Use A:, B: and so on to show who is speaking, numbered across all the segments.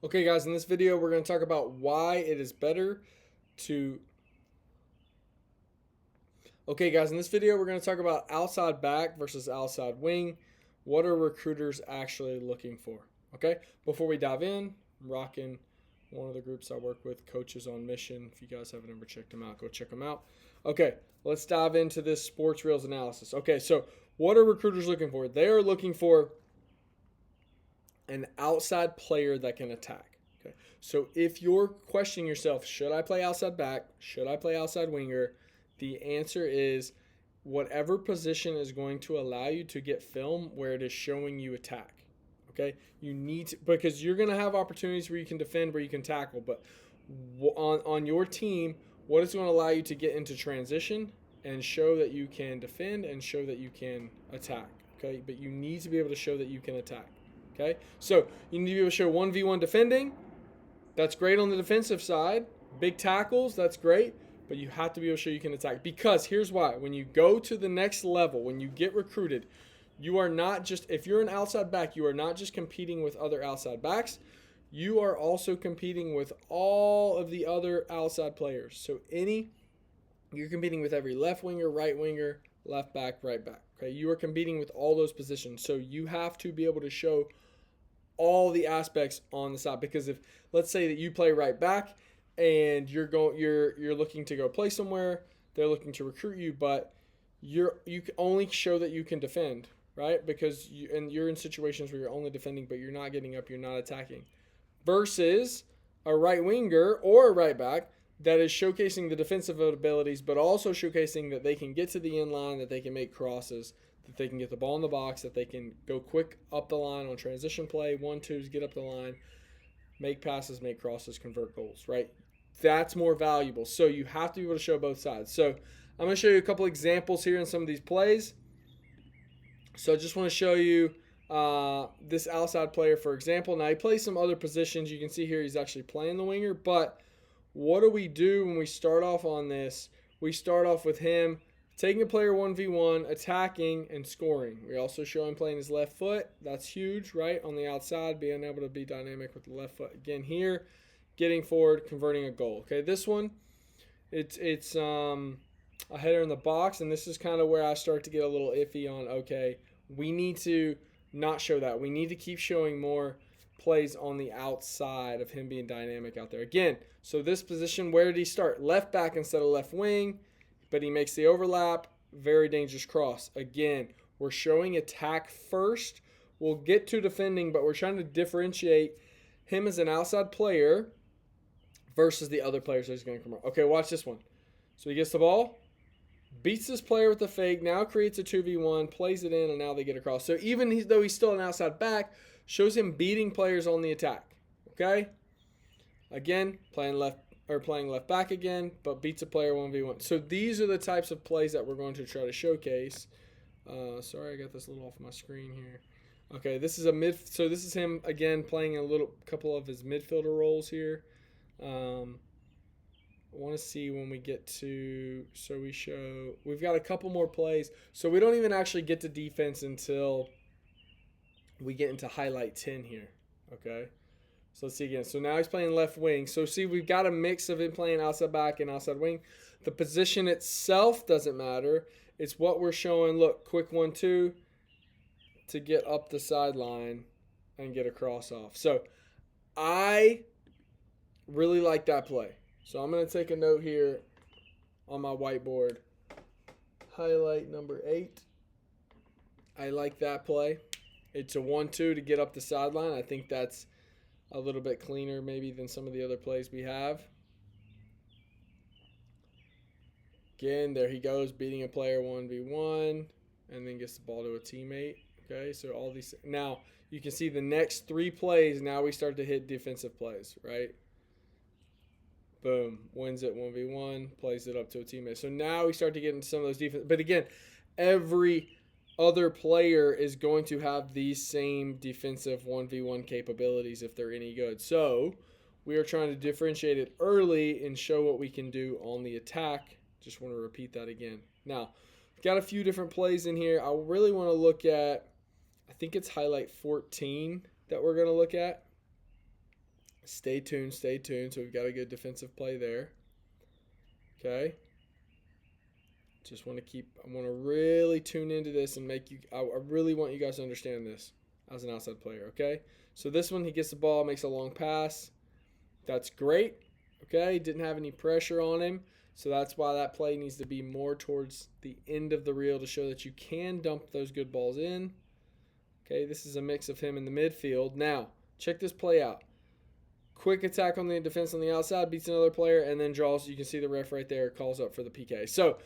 A: Okay, guys, in this video, we're going to talk about why it is better to. Okay, guys, in this video, we're going to talk about outside back versus outside wing. What are recruiters actually looking for? Okay, before we dive in, I'm rocking one of the groups I work with, Coaches on Mission. If you guys haven't ever checked them out, go check them out. Okay, let's dive into this sports reels analysis. Okay, so what are recruiters looking for? They are looking for an outside player that can attack. Okay. So if you're questioning yourself, should I play outside back? Should I play outside winger? The answer is whatever position is going to allow you to get film where it is showing you attack. Okay. You need to, because you're going to have opportunities where you can defend, where you can tackle, but on your team, what is going to allow you to get into transition and show that you can defend and show that you can attack. Okay. But you need to be able to show that you can attack. Okay, so you need to be able to show 1v1 defending. That's great on the defensive side. Big tackles, that's great. But you have to be able to show you can attack. Because here's why. When you go to the next level, when you get recruited, you are not just, if you're an outside back, you are not just competing with other outside backs. You are also competing with all of the other outside players. So you're competing with every left winger, right winger, left back, right back. Okay, you are competing with all those positions. So you have to be able to show all the aspects on the side, because if let's say that you play right back and you're looking to go play somewhere, they're looking to recruit you, but you can only show that you can defend, right? Because you're in situations where you're only defending, but you're not getting up, you're not attacking. Versus a right winger or a right back that is showcasing the defensive abilities, but also showcasing that they can get to the end line, that they can make crosses, that they can get the ball in the box, that they can go quick up the line on transition play, 1-2s, get up the line, make passes, make crosses, convert goals, right? That's more valuable. So you have to be able to show both sides. So I'm going to show you a couple examples here in some of these plays. So I just want to show you this outside player, for example. Now he plays some other positions. You can see here he's actually playing the winger, but what do we do when we start off on this? We start off with him taking a player 1v1, attacking, and scoring. We also show him playing his left foot. That's huge, right? On the outside, being able to be dynamic with the left foot. Again here, getting forward, converting a goal. Okay, this one, it's a header in the box, and this is kind of where I start to get a little iffy on, okay, we need to not show that. We need to keep showing more plays on the outside of him being dynamic out there. Again, so this position, where did he start? Left back instead of left wing, but he makes the overlap. Very dangerous cross. Again, we're showing attack first. We'll get to defending, but we're trying to differentiate him as an outside player versus the other players that he's going to come around. Okay, watch this one. So he gets the ball, beats this player with the fake, now creates a 2v1, plays it in, and now they get across. So even though he's still an outside back, shows him beating players on the attack. Okay? Again, playing left back again, but beats a player 1v1. So these are the types of plays that we're going to try to showcase. Sorry, I got this a little off my screen here. Okay, this is so this is him again playing a couple of his midfielder roles here. I want to see when we get to, so we've got a couple more plays. So we don't even actually get to defense until we get into highlight 10 here. Okay. So let's see again. So now he's playing left wing. So see, we've got a mix of him playing outside back and outside wing. The position itself doesn't matter. It's what we're showing. Look, quick 1-2 to get up the sideline and get a cross off. So I really like that play. So I'm going to take a note here on my whiteboard. Highlight number 8. I like that play. It's a 1-2 to get up the sideline. I think that's a little bit cleaner maybe than some of the other plays we have. Again, there he goes, beating a player 1v1, and then gets the ball to a teammate. Okay, so all these. Now, you can see the next 3 plays, now we start to hit defensive plays, right? Boom, wins it 1v1, plays it up to a teammate. So now we start to get into some of those defense. But again, every other player is going to have these same defensive 1v1 capabilities if they're any good. So we are trying to differentiate it early and show what we can do on the attack. Just want to repeat that again. Now, we've got a few different plays in here. I really want to look at, I think it's highlight 14 that we're going to look at. Stay tuned, stay tuned. So we've got a good defensive play there. Okay. Just want to I want to really tune into this and I really want you guys to understand this as an outside player, okay? So this one, he gets the ball, makes a long pass. That's great, okay? Didn't have any pressure on him. So that's why that play needs to be more towards the end of the reel to show that you can dump those good balls in. Okay, this is a mix of him in the midfield. Now, check this play out. Quick attack on the defense on the outside, beats another player, and then draws. You can see the ref right there calls up for the PK. So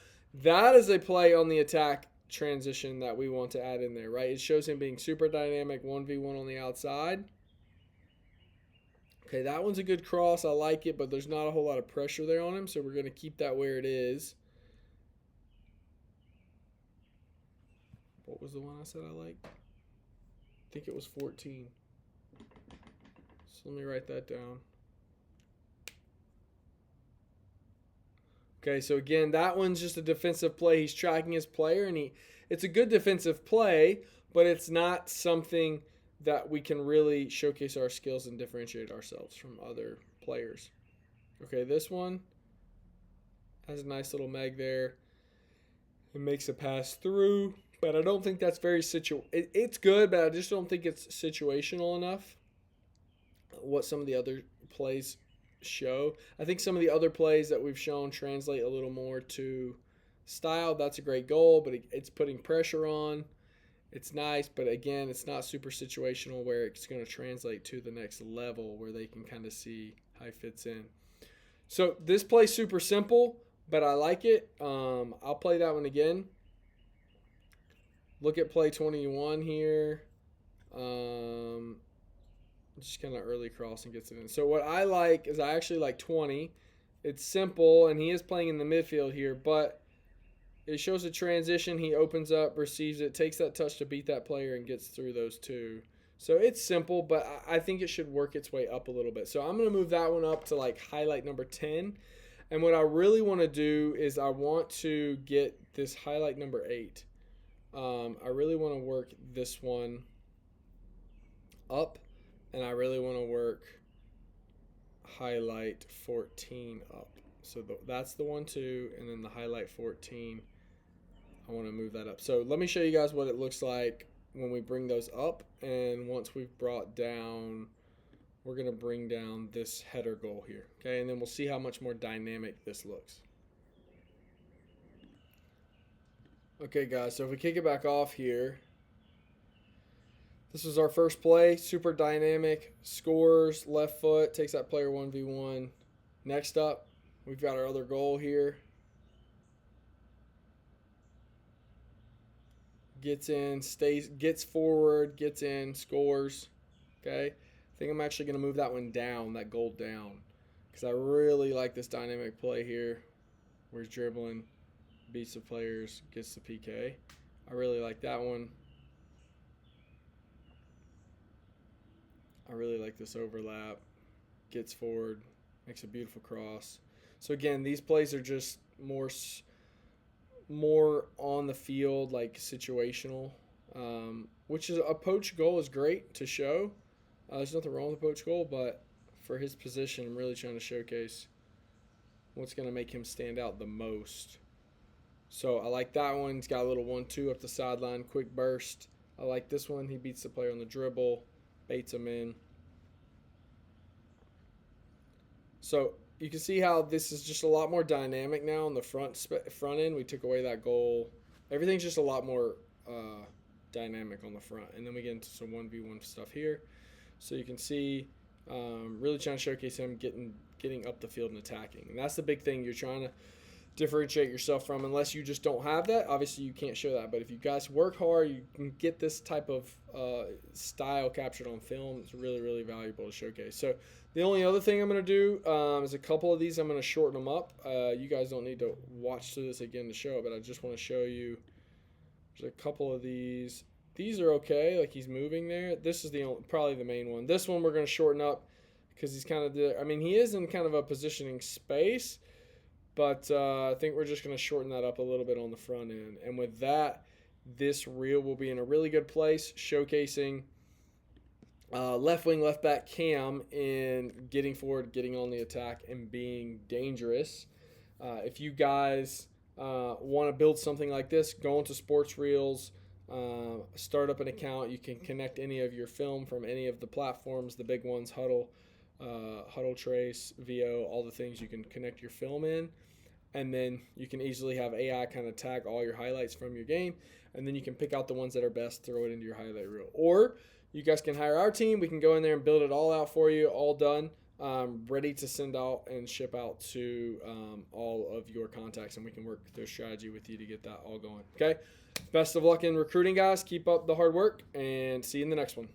A: that is a play on the attack transition that we want to add in there, right? It shows him being super dynamic, 1v1 on the outside. Okay, that one's a good cross. I like it, but there's not a whole lot of pressure there on him, so we're going to keep that where it is. What was the one I said I liked? I think it was 14. So let me write that down. Okay, so again, that one's just a defensive play. He's tracking his player, and it's a good defensive play, but it's not something that we can really showcase our skills and differentiate ourselves from other players. Okay, this one has a nice little meg there. It makes a pass through, but I don't think that's very it's good, but I just don't think it's situational enough. What some of the other plays show. I think some of the other plays that we've shown translate a little more to style. That's a great goal, but it's putting pressure on. It's nice, but again, it's not super situational where it's going to translate to the next level where they can kind of see how it fits in. So this play's super simple, but I like it. I'll play that one again. Look at play 21 here. Just kind of early cross and gets it in. So what I like is I actually like 20. It's simple, and he is playing in the midfield here, but it shows a transition. He opens up, receives it, takes that touch to beat that player, and gets through those two. So it's simple, but I think it should work its way up a little bit. So I'm going to move that one up to like highlight number 10. And what I really want to do is I want to get this highlight number 8. I really want to work this one up, and I really want to work highlight 14 up. So that's the 1, 2, and then the highlight 14. I want to move that up. So let me show you guys what it looks like when we bring those up. And once we've brought down, we're going to bring down this header goal here. Okay, and then we'll see how much more dynamic this looks. Okay, guys, so if we kick it back off here, this was our first play. Super dynamic, scores, left foot, takes that player 1v1. Next up, we've got our other goal here. Gets in, gets forward, gets in, scores. Okay, I think I'm actually going to move that one down, that goal down, because I really like this dynamic play here where he's dribbling, beats the players, gets the PK. I really like that one. I really like this overlap. Gets forward, makes a beautiful cross. So again, these plays are just more on the field, like situational, which is a poach goal is great to show. There's nothing wrong with a poach goal, but for his position, I'm really trying to showcase what's going to make him stand out the most. So I like that one. He's got a little 1-2 up the sideline, quick burst. I like this one. He beats the player on the dribble, baits him in. So you can see how this is just a lot more dynamic now on the front end. We took away that goal. Everything's just a lot more dynamic on the front. And then we get into some 1v1 stuff here. So you can see really trying to showcase him getting up the field and attacking. And that's the big thing you're trying to differentiate yourself from. Unless you just don't have that, obviously you can't show that. But if you guys work hard, you can get this type of style captured on film. It's really, really valuable to showcase. So the only other thing I'm going to do is a couple of these I'm going to shorten them up. You guys don't need to watch through this again to show it, but I just want to show you there's a couple of these. These are okay, like he's moving there. This is probably the main one. This one we're going to shorten up because he's kind of he is in kind of a positioning space, but I think we're just going to shorten that up a little bit on the front end. And with that, this reel will be in a really good place, showcasing left wing, left back Cam in getting forward, getting on the attack, and being dangerous. If you guys want to build something like this, go into Sports Reels, start up an account. You can connect any of your film from any of the platforms, the big ones, Huddle, Huddle Trace, VO, all the things you can connect your film in. And then you can easily have AI kind of tag all your highlights from your game. And then you can pick out the ones that are best, throw it into your highlight reel. Or you guys can hire our team. We can go in there and build it all out for you, all done, ready to send out and ship out to all of your contacts. And we can work through strategy with you to get that all going. Okay? Best of luck in recruiting, guys. Keep up the hard work, and see you in the next one.